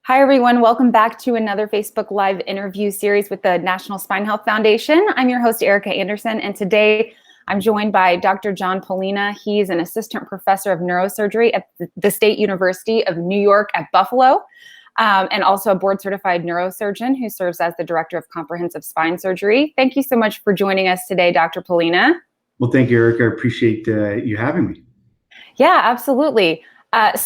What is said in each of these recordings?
Hi, everyone. Welcome back to another Facebook Live interview series with the National Spine Health Foundation. I'm your host, Erica Anderson, and today I'm joined by Dr. John Pollina. He's an assistant professor of neurosurgery at the State University of New York at Buffalo, and also a board-certified neurosurgeon who serves as the director of comprehensive spine surgery. Thank you so much for joining us today, Dr. Pollina. Well, thank you, Erica. I appreciate you having me. Yeah, absolutely. I'm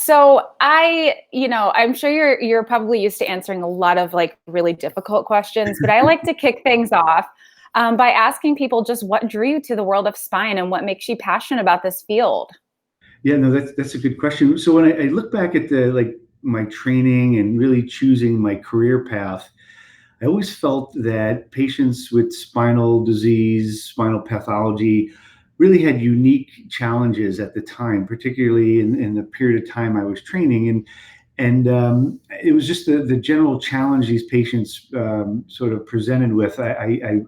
sure you're probably used to answering a lot of really difficult questions, but I like to kick things off by asking people just what drew you to the world of spine and what makes you passionate about this field. Yeah, no, that's a good question. So when I look back at my training and really choosing my career path, I always felt that patients with spinal disease, spinal pathology, really had unique challenges at the time, particularly in the period of time I was training. And it was just the general challenge these patients sort of presented with, I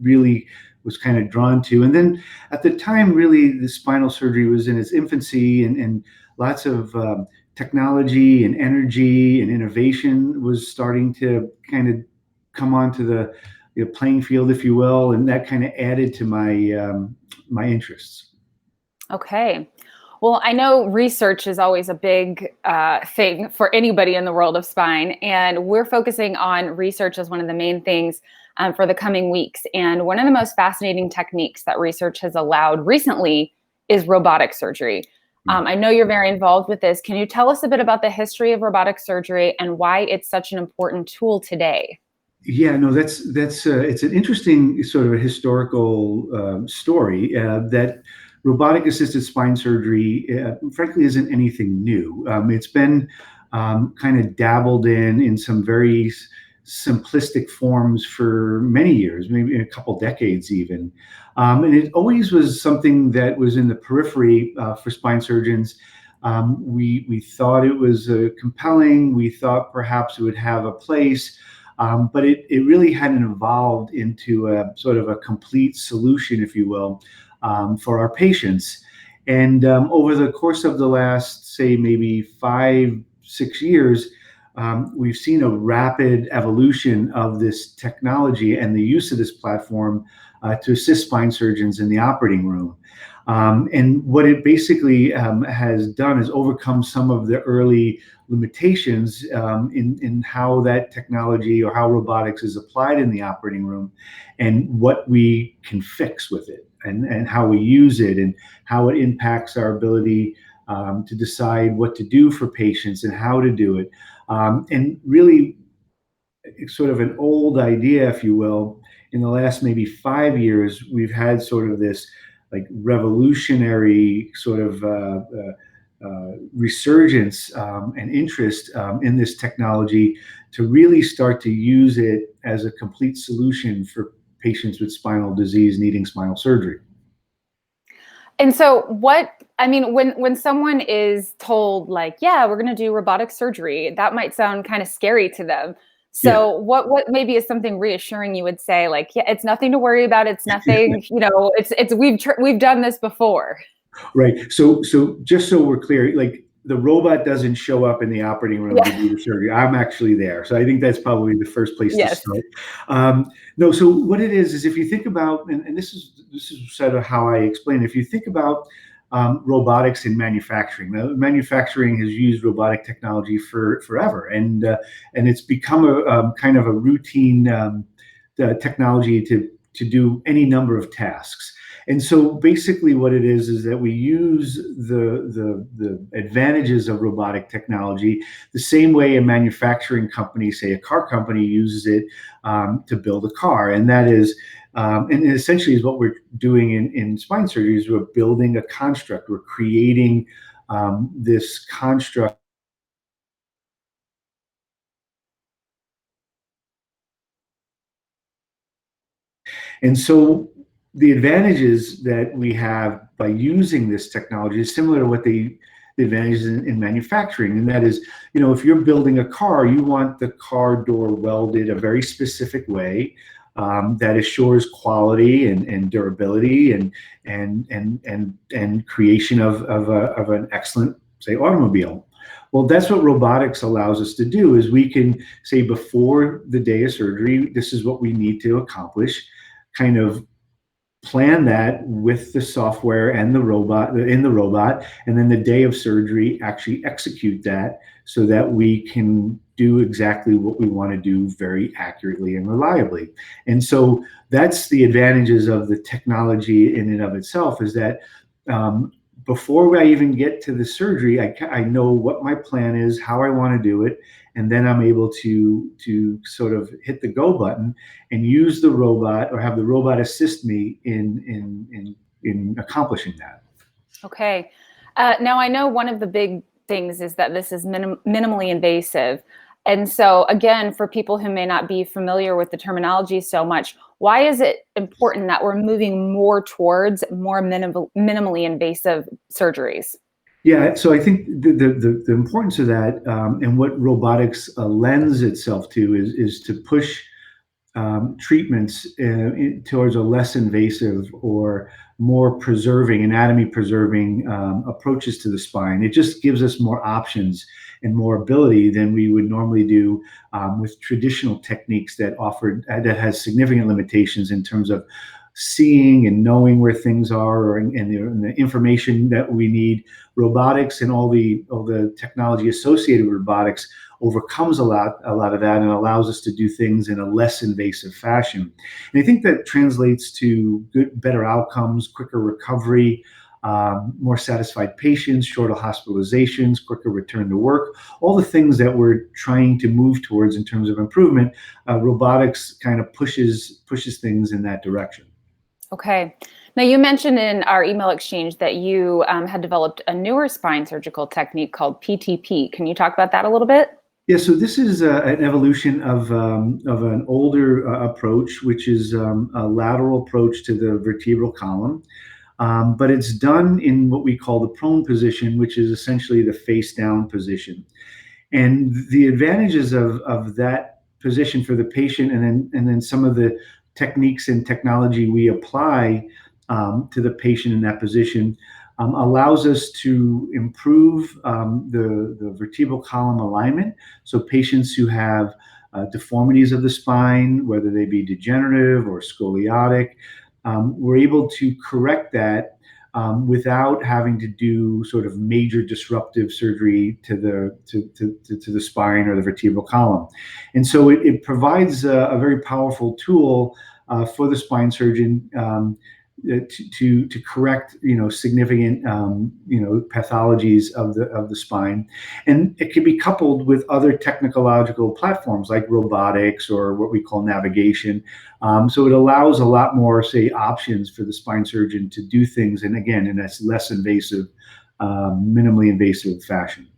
really was kind of drawn to. And then at the time, really, the spinal surgery was in its infancy, and lots of technology and energy and innovation was starting to kind of come onto the playing field, if you will, and that kind of added to my interests. Okay. Well, I know research is always a big thing for anybody in the world of spine, and we're focusing on research as one of the main things for the coming weeks. And one of the most fascinating techniques that research has allowed recently is robotic surgery. I know you're very involved with this. Can you tell us a bit about the history of robotic surgery and why it's such an important tool today? Yeah, no, that's it's an interesting sort of a historical story that robotic assisted spine surgery, frankly, isn't anything new. It's been kind of dabbled in some very simplistic forms for many years, maybe a couple decades even. And it always was something that was in the periphery for spine surgeons. We thought it was compelling. We thought perhaps it would have a place. But it really hadn't evolved into a sort of a complete solution, if you will, for our patients. And over the course of the last, say, maybe 5-6 years, we've seen a rapid evolution of this technology and the use of this platform to assist spine surgeons in the operating room. And what it basically has done is overcome some of the early limitations in how that technology or how robotics is applied in the operating room, and what we can fix with it, and how we use it, and how it impacts our ability to decide what to do for patients and how to do it. And really, it's sort of an old idea, if you will. In the last maybe 5 years, we've had sort of this revolutionary sort of resurgence and interest in this technology to really start to use it as a complete solution for patients with spinal disease needing spinal surgery. And so when someone is told yeah, we're going to do robotic surgery, that might sound kind of scary to them. So yeah. What maybe is something reassuring you would say, yeah, it's nothing to worry about. It's nothing, we've done this before. Right. So just so we're clear, the robot doesn't show up in the operating room to do the surgery. I'm actually there. So I think that's probably the first place to start. No, so what it is if you think about, and this is sort of how I explain it, if you think about robotics in manufacturing. Now, manufacturing has used robotic technology forever, and it's become a kind of a routine technology to do any number of tasks. And so basically what it is that we use the advantages of robotic technology the same way a manufacturing company, say a car company, uses it to build a car. And that is, and essentially is what we're doing in spine surgery, is we're building a construct. We're creating this construct. And so the advantages that we have by using this technology is similar to what the advantages in manufacturing. And that is, if you're building a car, you want the car door welded a very specific way that assures quality and durability and creation of an excellent, say, automobile. Well, that's what robotics allows us to do, is we can say before the day of surgery, this is what we need to accomplish, kind of plan that with the software and the robot in the robot, and then the day of surgery actually execute that so that we can do exactly what we want to do very accurately and reliably. And so that's the advantages of the technology in and of itself, is that before I even get to the surgery, I know what my plan is, how I want to do it, and then I'm able to sort of hit the go button and use the robot, or have the robot assist me in accomplishing that. Okay. Now, I know one of the big things is that this is minimally invasive. And so, again, for people who may not be familiar with the terminology so much, why is it important that we're moving more towards more minimally invasive surgeries? Yeah, so I think the importance of that, and what robotics lends itself to, is to push treatments towards a less invasive or more preserving, anatomy preserving approaches to the spine. It just gives us more options and more ability than we would normally do with traditional techniques that has significant limitations in terms of seeing and knowing where things are, and the information that we need. Robotics and all the technology associated with robotics overcomes a lot of that and allows us to do things in a less invasive fashion. And I think that translates to better outcomes, quicker recovery, more satisfied patients, shorter hospitalizations, quicker return to work, all the things that we're trying to move towards in terms of improvement. Robotics kind of pushes things in that direction. Okay. Now, you mentioned in our email exchange that you had developed a newer spine surgical technique called PTP. Can you talk about that a little bit? Yeah, so this is an evolution of an older approach, which is a lateral approach to the vertebral column. But it's done in what we call the prone position, which is essentially the face down position. And the advantages of that position for the patient, and then some of the techniques and technology we apply to the patient in that position, allows us to improve the vertebral column alignment. So patients who have deformities of the spine, whether they be degenerative or scoliotic, we're able to correct that without having to do sort of major disruptive surgery to the spine or the vertebral column. And so it provides a very powerful tool for the spine surgeon to correct significant pathologies of the spine. And it can be coupled with other technological platforms like robotics or what we call navigation. So it allows a lot more, say, options for the spine surgeon to do things, and again, in a less invasive, minimally invasive fashion.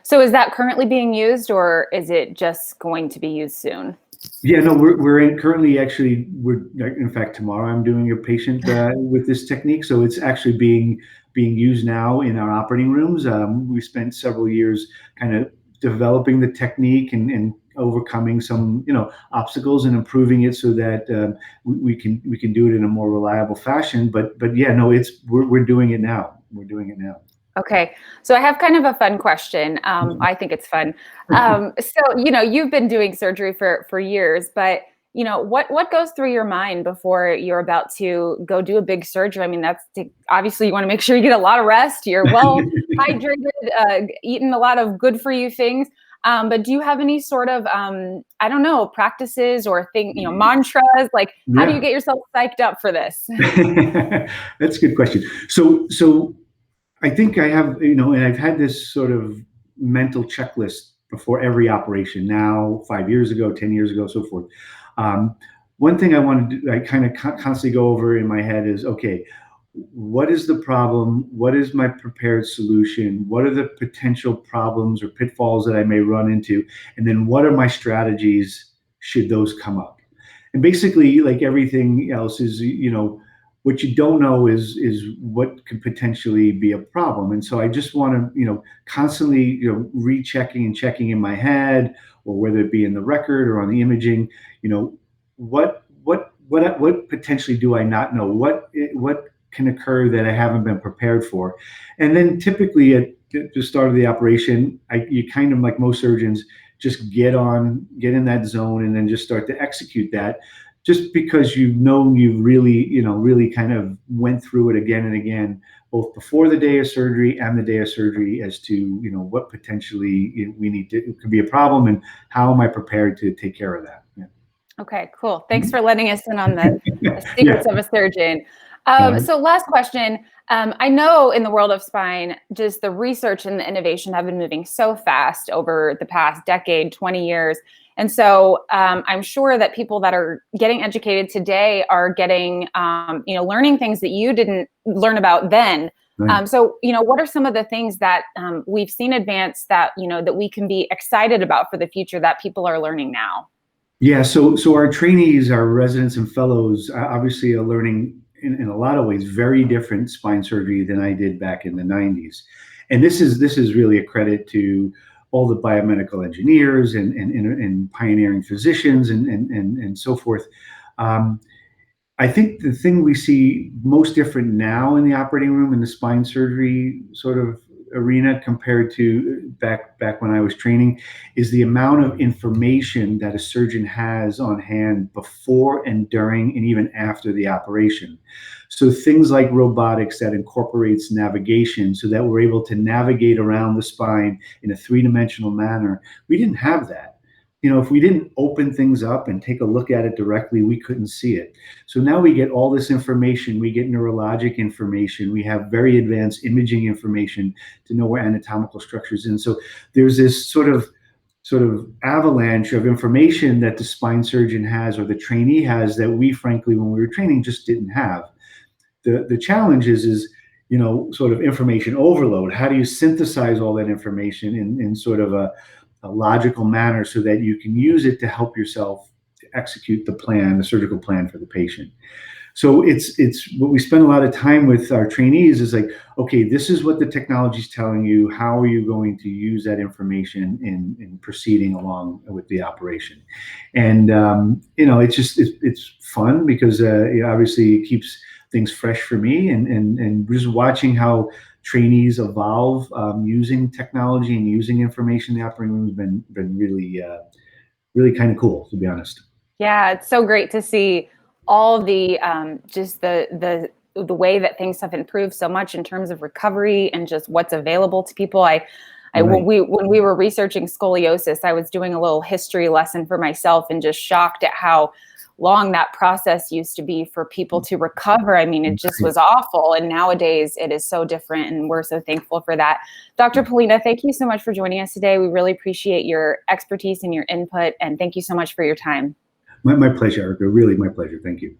So is that currently being used, or is it just going to be used soon? Yeah, no, we're currently, actually, in fact, tomorrow I'm doing a patient with this technique. So it's actually being used now in our operating rooms. We spent several years kind of developing the technique and overcoming some obstacles and improving it so that we can do it in a more reliable fashion. But yeah, no, we're doing it now. We're doing it now. Okay, so I have kind of a fun question. I think it's fun. So, you've been doing surgery for years, but what goes through your mind before you're about to go do a big surgery? I mean, obviously you want to make sure you get a lot of rest. You're well hydrated, eating a lot of good for you things. But do you have any sort of, I don't know, practices or mantras? Like, how do you get yourself psyched up for this? That's a good question. So I think I have, and I've had this sort of mental checklist before every operation now, 5 years ago, 10 years ago, so forth. One thing I want to do, I kind of constantly go over in my head is, okay, what is the problem? What is my prepared solution? What are the potential problems or pitfalls that I may run into? And then what are my strategies should those come up? And basically, like everything else is, what you don't know is what could potentially be a problem. And so I just want to, constantly, rechecking and checking in my head, or whether it be in the record or on the imaging, what potentially do I not know? What can occur that I haven't been prepared for? And then typically the start of the operation, you kind of, like most surgeons, just get in that zone and then just start to execute that, just because you've really kind of went through it again and again, both before the day of surgery and the day of surgery, as to what potentially it could be a problem, and how am I prepared to take care of that. Yeah. Okay, cool. Thanks for letting us in on the Yeah. secrets of a surgeon. Right. So last question. I know in the world of spine, just the research and the innovation have been moving so fast over the past decade, 20 years. And so I'm sure that people that are getting educated today are getting, learning things that you didn't learn about then. Right. So, what are some of the things that we've seen advance that, that we can be excited about for the future that people are learning now? Yeah, so our trainees, our residents and fellows, obviously are learning in a lot of ways very different spine surgery than I did back in the 90s. And this is really a credit to all the biomedical engineers and pioneering physicians and so forth. I think the thing we see most different now in the operating room in the spine surgery sort of arena, compared to back when I was training, is the amount of information that a surgeon has on hand before and during and even after the operation. So things like robotics that incorporates navigation, so that we're able to navigate around the spine in a three-dimensional manner. We didn't have that. If we didn't open things up and take a look at it directly, we couldn't see it. So now we get all this information. We get neurologic information. We have very advanced imaging information to know where anatomical structures in. So there's this sort of avalanche of information that the spine surgeon has, or the trainee has, that we, frankly, when we were training, just didn't have. The challenge is sort of information overload. How do you synthesize all that information in sort of a logical manner, so that you can use it to help yourself to execute the surgical plan for the patient? So it's what we spend a lot of time with our trainees is like, okay, this is what the technology is telling you. How are you going to use that information in proceeding along with the operation? And it's fun, because obviously it keeps things fresh for me, and just watching how trainees evolve using technology and using information in the operating room has been really kind of cool, to be honest. Yeah, it's so great to see all the just the way that things have improved so much in terms of recovery and just what's available to people. Right. When we were researching scoliosis, I was doing a little history lesson for myself, and just shocked at how long that process used to be for people to recover. I mean, it just was awful. And nowadays it is so different, and we're so thankful for that. Dr. Pollina, thank you so much for joining us today. We really appreciate your expertise and your input, and thank you so much for your time. My pleasure, Erica. Really, my pleasure. Thank you.